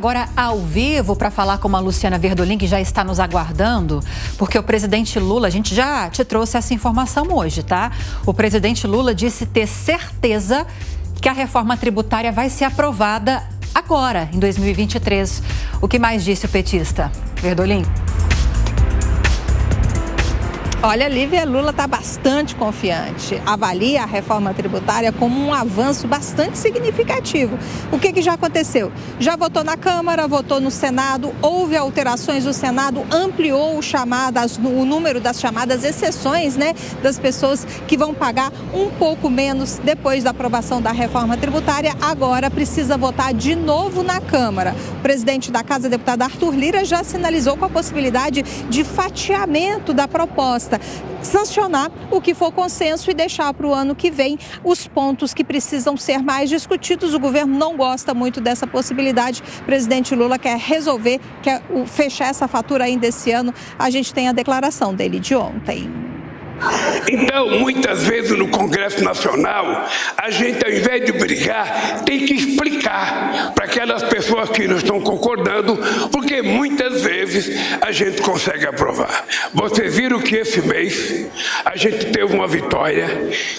Agora, ao vivo, para falar com a Luciana Verdolim, que já está nos aguardando, porque o presidente Lula, a gente já te trouxe essa informação hoje, tá? O presidente Lula disse ter certeza que a reforma tributária vai ser aprovada agora, em 2023. O que mais disse o petista? Verdolim? Olha, Lívia, Lula está bastante confiante. Avalia a reforma tributária como um avanço bastante significativo. O que já aconteceu? Já votou na Câmara, votou no Senado, houve alterações, o Senado ampliou o número das chamadas exceções, né, das pessoas que vão pagar um pouco menos depois da aprovação da reforma tributária. Agora precisa votar de novo na Câmara. O presidente da Casa, deputado Arthur Lira, já sinalizou com a possibilidade de fatiamento da proposta, sancionar o que for consenso e deixar para o ano que vem os pontos que precisam ser mais discutidos. O governo não gosta muito dessa possibilidade. O presidente Lula quer resolver, quer fechar essa fatura ainda esse ano. A gente tem a declaração dele de ontem. Então, muitas vezes no Congresso Nacional, a gente, ao invés de brigar, tem que explicar para aquelas pessoas que não estão concordando, porque muitas vezes a gente consegue aprovar. Vocês viram que esse mês a gente teve uma vitória,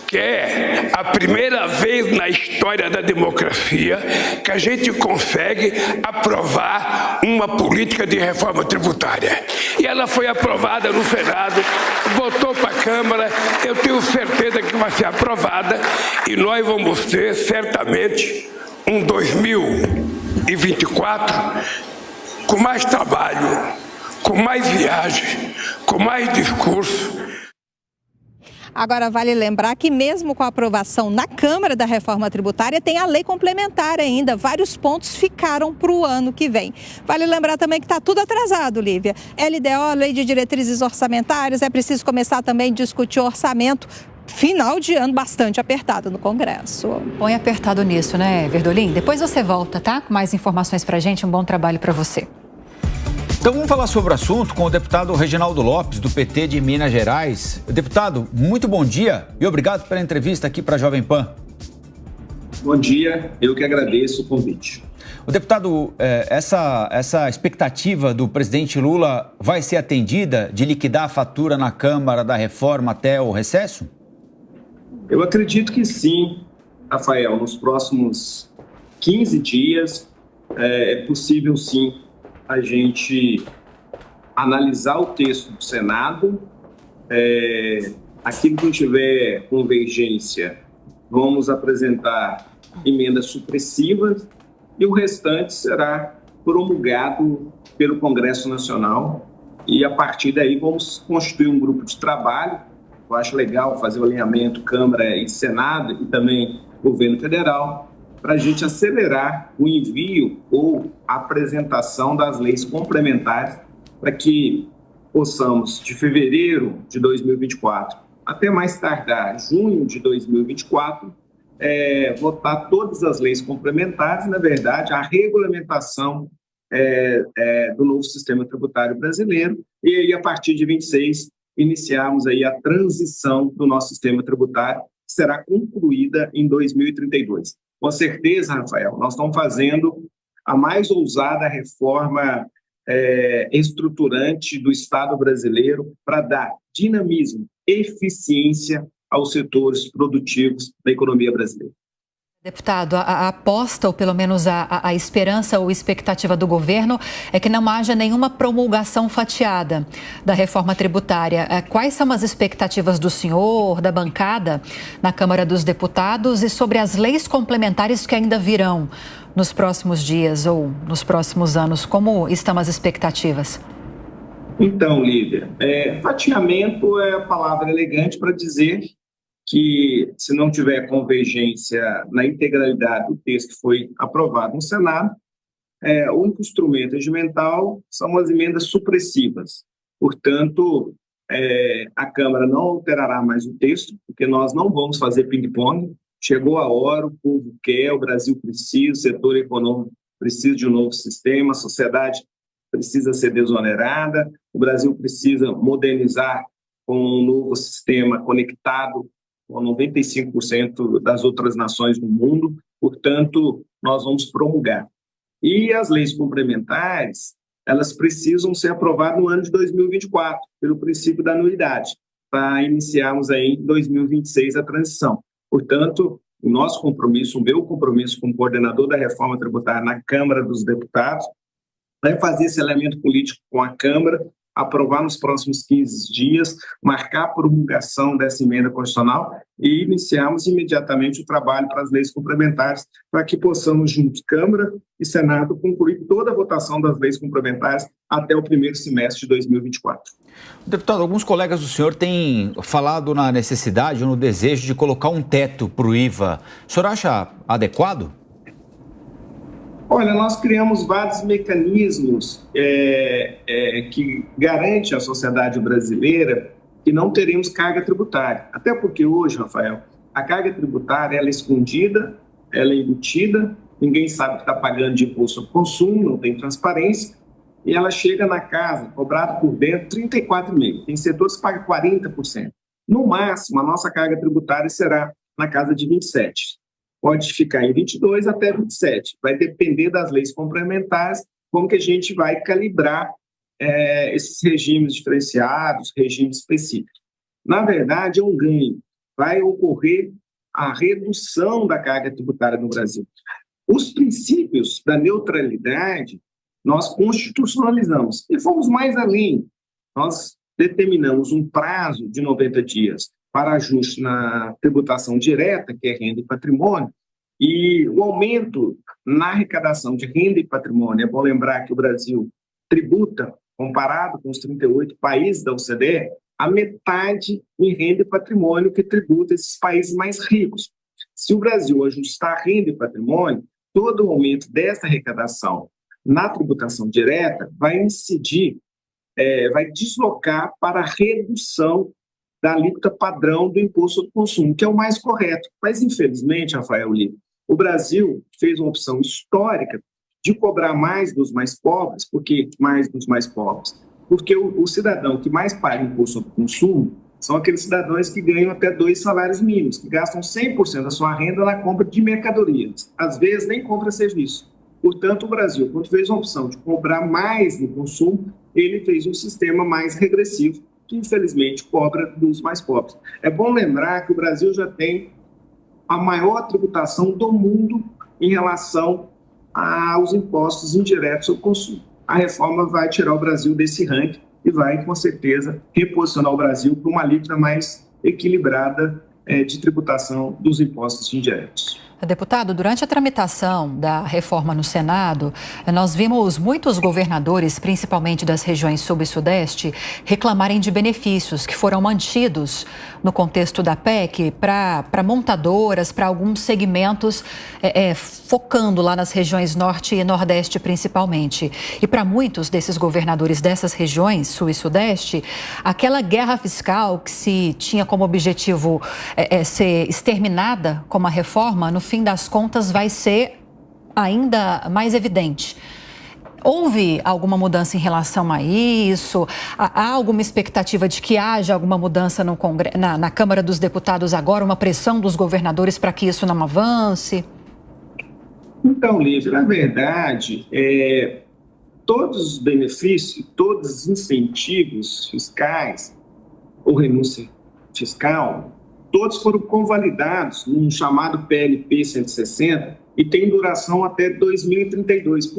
que é a primeira vez na história da democracia que a gente consegue aprovar uma política de reforma tributária. E ela foi aprovada no Senado, votou para a Câmara, eu tenho certeza que vai ser aprovada e nós vamos ter certamente um 2024 com mais trabalho, com mais viagem, com mais discurso. Agora, vale lembrar que mesmo com a aprovação na Câmara da reforma tributária, tem a lei complementar ainda. Vários pontos ficaram para o ano que vem. Vale lembrar também que está tudo atrasado, Lívia. LDO, Lei de Diretrizes Orçamentárias, é preciso começar também a discutir orçamento. Final de ano bastante apertado no Congresso. Põe apertado nisso, né, Verdolim? Depois você volta, tá? Com mais informações para a gente. Um bom trabalho para você. Então vamos falar sobre o assunto com o deputado Reginaldo Lopes, do PT de Minas Gerais. Deputado, muito bom dia e obrigado pela entrevista aqui para a Jovem Pan. Bom dia, eu que agradeço o convite. O deputado, essa expectativa do presidente Lula vai ser atendida de liquidar a fatura na Câmara da reforma até o recesso? Eu acredito que sim, Rafael. Nos próximos 15 dias é possível sim a gente analisar o texto do Senado. Aquilo que não tiver convergência, vamos apresentar emendas supressivas e o restante será promulgado pelo Congresso Nacional e, a partir daí, vamos constituir um grupo de trabalho. Eu acho legal fazer o alinhamento Câmara e Senado e também Governo Federal, para a gente acelerar o envio ou a apresentação das leis complementares para que possamos, de fevereiro de 2024 até mais tardar junho de 2024, votar todas as leis complementares, na verdade, a regulamentação do novo sistema tributário brasileiro e aí, a partir de 26, iniciarmos aí a transição do nosso sistema tributário, que será concluída em 2032. Com certeza, Rafael, nós estamos fazendo a mais ousada reforma estruturante do Estado brasileiro para dar dinamismo, eficiência aos setores produtivos da economia brasileira. Deputado, a aposta, ou pelo menos a esperança ou expectativa do governo é que não haja nenhuma promulgação fatiada da reforma tributária. Quais são as expectativas do senhor, da bancada na Câmara dos Deputados e sobre as leis complementares que ainda virão nos próximos dias ou nos próximos anos? Como estão as expectativas? Então, Lívia, fatiamento é a palavra elegante para dizer que, se não tiver convergência na integralidade do texto que foi aprovado no Senado, o único instrumento regimental são as emendas supressivas. Portanto, a Câmara não alterará mais o texto, porque nós não vamos fazer ping-pong. Chegou a hora, o povo quer, o Brasil precisa, o setor econômico precisa de um novo sistema, a sociedade precisa ser desonerada, o Brasil precisa modernizar com um novo sistema conectado com 95% das outras nações do mundo. Portanto, nós vamos promulgar. E as leis complementares, elas precisam ser aprovadas no ano de 2024, pelo princípio da anuidade, para iniciarmos aí em 2026 a transição. Portanto, o nosso compromisso, o meu compromisso como coordenador da reforma tributária na Câmara dos Deputados, vai fazer esse elemento político com a Câmara, aprovar nos próximos 15 dias, marcar a promulgação dessa emenda constitucional e iniciarmos imediatamente o trabalho para as leis complementares, para que possamos, juntos, Câmara e Senado, concluir toda a votação das leis complementares até o primeiro semestre de 2024. Deputado, alguns colegas do senhor têm falado na necessidade ou no desejo de colocar um teto para o IVA. O senhor acha adequado? Olha, nós criamos vários mecanismos que garantem à sociedade brasileira que não teremos carga tributária. Até porque hoje, Rafael, a carga tributária ela é escondida, ela é embutida, ninguém sabe que está pagando de imposto ao consumo, não tem transparência, e ela chega na casa, cobrada por dentro, 34,5%. Tem setores que pagam 40%. No máximo, a nossa carga tributária será na casa de 27%. Pode ficar em 22 até 27. Vai depender das leis complementares, como que a gente vai calibrar esses regimes diferenciados, regimes específicos. Na verdade, é um ganho. Vai ocorrer a redução da carga tributária no Brasil. Os princípios da neutralidade, nós constitucionalizamos e fomos mais além. Nós determinamos um prazo de 90 dias para ajuste na tributação direta, que é renda e patrimônio, e o aumento na arrecadação de renda e patrimônio. É bom lembrar que o Brasil tributa, comparado com os 38 países da OCDE, a metade em renda e patrimônio que tributa esses países mais ricos. Se o Brasil ajustar renda e patrimônio, todo o aumento dessa arrecadação na tributação direta vai incidir, vai deslocar para a redução da alíquota padrão do imposto do consumo, que é o mais correto. Mas, infelizmente, Rafael Lima, o Brasil fez uma opção histórica de cobrar mais dos mais pobres. Por que mais dos mais pobres? Porque o cidadão que mais paga imposto do consumo são aqueles cidadãos que ganham até 2 salários mínimos, que gastam 100% da sua renda na compra de mercadorias. Às vezes, nem compra serviço. Portanto, o Brasil, quando fez uma opção de cobrar mais no consumo, ele fez um sistema mais regressivo, que infelizmente cobra dos mais pobres. É bom lembrar que o Brasil já tem a maior tributação do mundo em relação aos impostos indiretos ao consumo. A reforma vai tirar o Brasil desse ranking e vai, com certeza, reposicionar o Brasil para uma alíquota mais equilibrada de tributação dos impostos indiretos. Deputado, durante a tramitação da reforma no Senado, nós vimos muitos governadores, principalmente das regiões Sul e Sudeste, reclamarem de benefícios que foram mantidos no contexto da PEC para montadoras, para alguns segmentos, focando lá nas regiões Norte e Nordeste principalmente. E para muitos desses governadores dessas regiões, Sul e Sudeste, aquela guerra fiscal que se tinha como objetivo ser exterminada com a reforma, no fim das contas, vai ser ainda mais evidente. Houve alguma mudança em relação a isso? Há alguma expectativa de que haja alguma mudança no na Câmara dos Deputados agora, uma pressão dos governadores para que isso não avance? Então, Lívia, na verdade, todos os benefícios, todos os incentivos fiscais ou renúncia fiscal, todos foram convalidados num chamado PLP 160 e tem duração até 2032.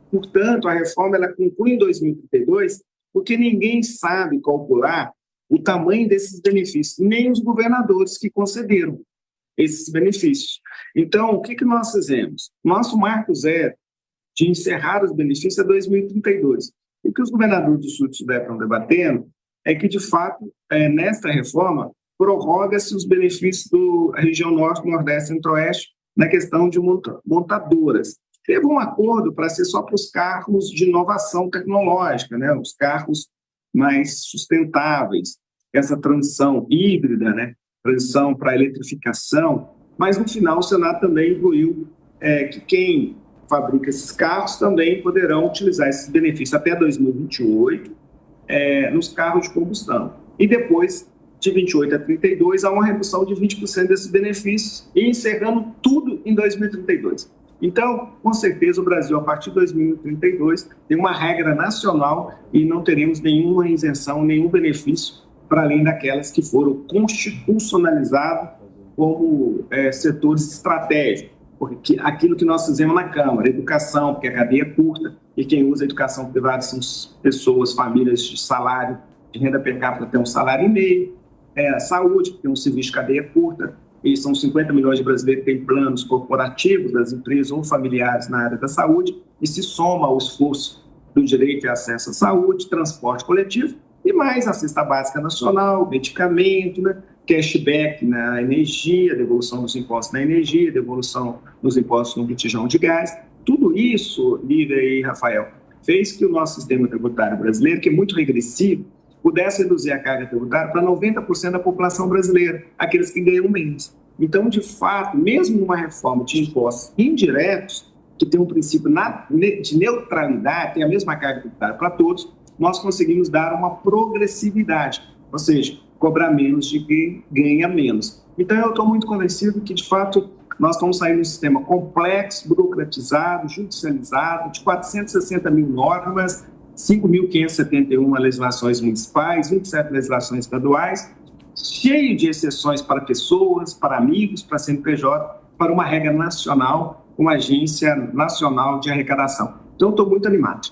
Portanto, a reforma ela conclui em 2032 porque ninguém sabe calcular o tamanho desses benefícios, nem os governadores que concederam esses benefícios. Então, o que nós fizemos? Nosso marco zero de encerrar os benefícios é 2032. E o que os governadores do Sul e do Sudeste estão debatendo é que, de fato, nesta reforma, prorroga-se os benefícios da região Norte, Nordeste e Centro-Oeste na questão de montadoras. Teve um acordo para ser só para os carros de inovação tecnológica, né? Os carros mais sustentáveis, essa transição híbrida, né? Transição para a eletrificação, mas no final o Senado também incluiu que quem fabrica esses carros também poderão utilizar esses benefícios até 2028 nos carros de combustão. E depois, de 28 a 32, há uma redução de 20% desses benefícios e encerrando tudo em 2032. Então, com certeza, o Brasil, a partir de 2032, tem uma regra nacional e não teremos nenhuma isenção, nenhum benefício para além daquelas que foram constitucionalizadas como setores estratégicos. Porque aquilo que nós fizemos na Câmara, educação, porque a cadeia é curta, e quem usa a educação privada são pessoas, famílias de salário, de renda per capita tem um salário e meio, saúde, porque tem um serviço de cadeia curta, e são 50 milhões de brasileiros que têm planos corporativos das empresas ou familiares na área da saúde, e se soma ao esforço do direito e acesso à saúde, transporte coletivo, e mais a cesta básica nacional, medicamento, né? Cashback na energia, devolução dos impostos na energia, devolução dos impostos no botijão de gás. Tudo isso, Lívia e Rafael, fez que o nosso sistema tributário brasileiro, que é muito regressivo, pudesse reduzir a carga tributária para 90% da população brasileira, aqueles que ganham menos. Então, de fato, mesmo numa reforma de impostos indiretos, que tem um princípio de neutralidade, tem a mesma carga tributária para todos, nós conseguimos dar uma progressividade, ou seja, cobrar menos de quem ganha menos. Então, eu estou muito convencido que, de fato, nós estamos saindo de um sistema complexo, burocratizado, judicializado, de 460 mil normas, 5.571 legislações municipais, 27 legislações estaduais, cheio de exceções para pessoas, para amigos, para CNPJ, para uma regra nacional, uma agência nacional de arrecadação. Então, estou muito animado.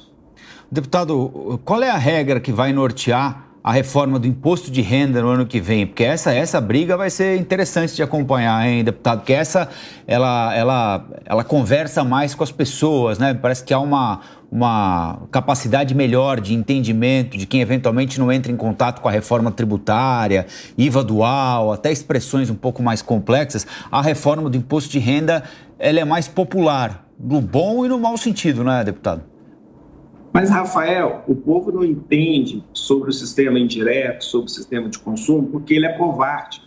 Deputado, qual é a regra que vai nortear a reforma do imposto de renda no ano que vem? Porque essa briga vai ser interessante de acompanhar, hein, deputado? Porque ela conversa mais com as pessoas, né? Parece que há uma capacidade melhor de entendimento de quem eventualmente não entra em contato com a reforma tributária, IVA dual, até expressões um pouco mais complexas. A reforma do imposto de renda, ela é mais popular, no bom e no mau sentido, né, deputado? Mas, Rafael, o povo não entende sobre o sistema indireto, sobre o sistema de consumo, porque ele é covarde.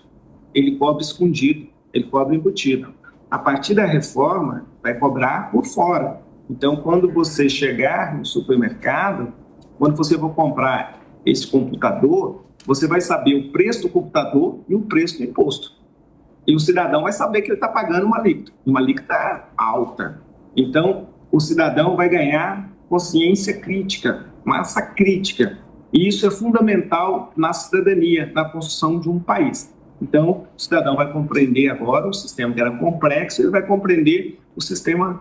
Ele cobra escondido, ele cobra embutido. A partir da reforma, vai cobrar por fora. Então, quando você chegar no supermercado, quando você for comprar esse computador, você vai saber o preço do computador e o preço do imposto. E o cidadão vai saber que ele está pagando uma alíquota alta. Então, o cidadão vai ganhar consciência crítica, massa crítica. E isso é fundamental na cidadania, na construção de um país. Então, o cidadão vai compreender agora o sistema que era complexo, ele vai compreender o sistema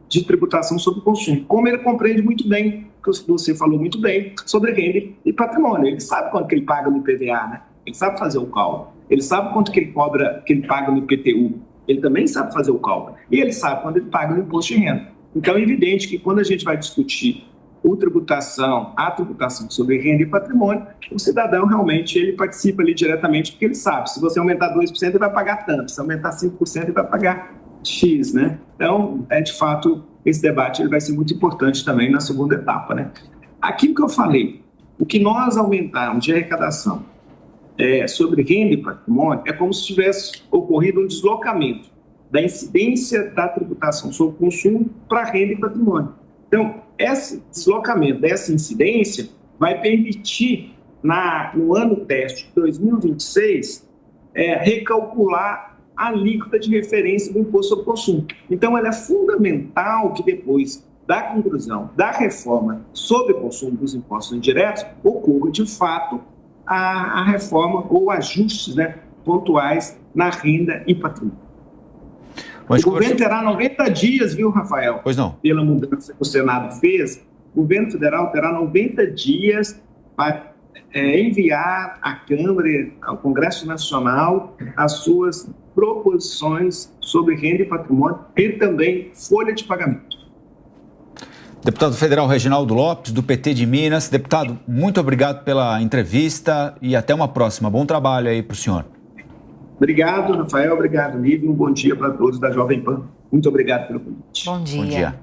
de tributação sobre o consumo. Como ele compreende muito bem, que você falou muito bem, sobre renda e patrimônio. Ele sabe quanto que ele paga no IPVA, né? Ele sabe fazer o cálculo. Ele sabe quanto que ele cobra, que ele paga no IPTU. Ele também sabe fazer o cálculo. E ele sabe quanto ele paga no imposto de renda. Então, é evidente que quando a gente vai discutir a tributação sobre renda e patrimônio, o cidadão realmente ele participa ali diretamente, porque ele sabe, se você aumentar 2%, ele vai pagar tanto, se aumentar 5%, ele vai pagar X, né? Então, de fato, esse debate ele vai ser muito importante também na segunda etapa, né? Aquilo que eu falei, o que nós aumentarmos de arrecadação sobre renda e patrimônio é como se tivesse ocorrido um deslocamento da incidência da tributação sobre o consumo para renda e patrimônio. Então, esse deslocamento dessa incidência vai permitir, no ano teste de 2026, recalcular a alíquota de referência do imposto sobre o consumo. Então, ela é fundamental que depois da conclusão da reforma sobre o consumo dos impostos indiretos, ocorra, de fato, a reforma ou ajustes, né, pontuais na renda e patrimônio. O governo terá 90 dias, viu, Rafael? Pois não. Pela mudança que o Senado fez, o governo federal terá 90 dias para enviar à Câmara, ao Congresso Nacional, as suas proposições sobre renda e patrimônio e também folha de pagamento. Deputado federal Reginaldo Lopes, do PT de Minas. Deputado, muito obrigado pela entrevista e até uma próxima. Bom trabalho aí para o senhor. Obrigado, Rafael. Obrigado, Lívia. Um bom dia para todos da Jovem Pan. Muito obrigado pelo convite. Bom dia. Bom dia.